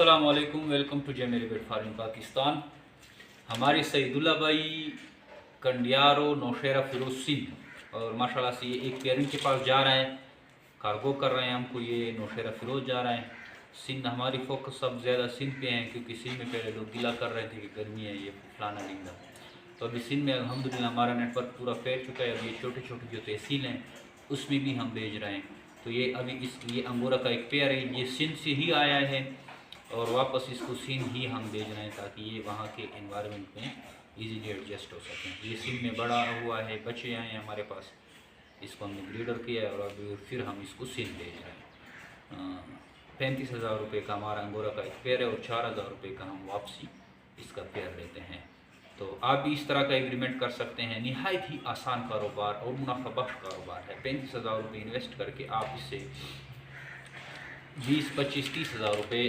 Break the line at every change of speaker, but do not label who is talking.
अस्सलाम वालेकुम, welcome to जेमेरी बेट फार्मिंग पाकिस्तान। हमारे सईदुल्ला भाई कंडियारो नौशेरा फिरोज सिंध और माशाल्लाह से ये एक पेयरिंग के पास जा रहे हैं, कार्गो कर रहे हैं। हमको ये नौशेरा फिरोज जा रहे हैं। सिंध हमारी फोकस सब ज़्यादा सिंध पे हैं, क्योंकि सिंध में पहले लोग गिला कर रहे थे कि गर्मी है ये फलाना ढिंगा। तो अभी सिंध में अल्हम्दुलिल्लाह हमारा नेटवर्क पूरा फैल चुका है। अब ये छोटे छोटे जो तहसील हैं उसमें भी हम भेज रहे हैं। तो ये अभी ये अंगोरा का एक पेयर है, ये सिंध से ही आया है और वापस इसको सिंध ही हम भेज रहे हैं ताकि ये वहाँ के एनवायरनमेंट में इजीली एडजस्ट हो सकें। ये सिंध में बड़ा हुआ है, बच्चे आए हैं हमारे पास, इसको हमने ब्रीडर किया है और अब फिर हम इसको सिंध भेज रहे हैं। 35,000 रुपये का हमारा अंगोरा का एक पेयर है और 4,000 रुपये का हम वापसी इसका पेयर लेते हैं। तो आप भी इस तरह का एग्रीमेंट कर सकते हैं। निहायत ही आसान कारोबार और मुनाफा बख्श कारोबार है। 35,000 रुपये इन्वेस्ट करके आप इससे 20, 25, 30,000 रुपये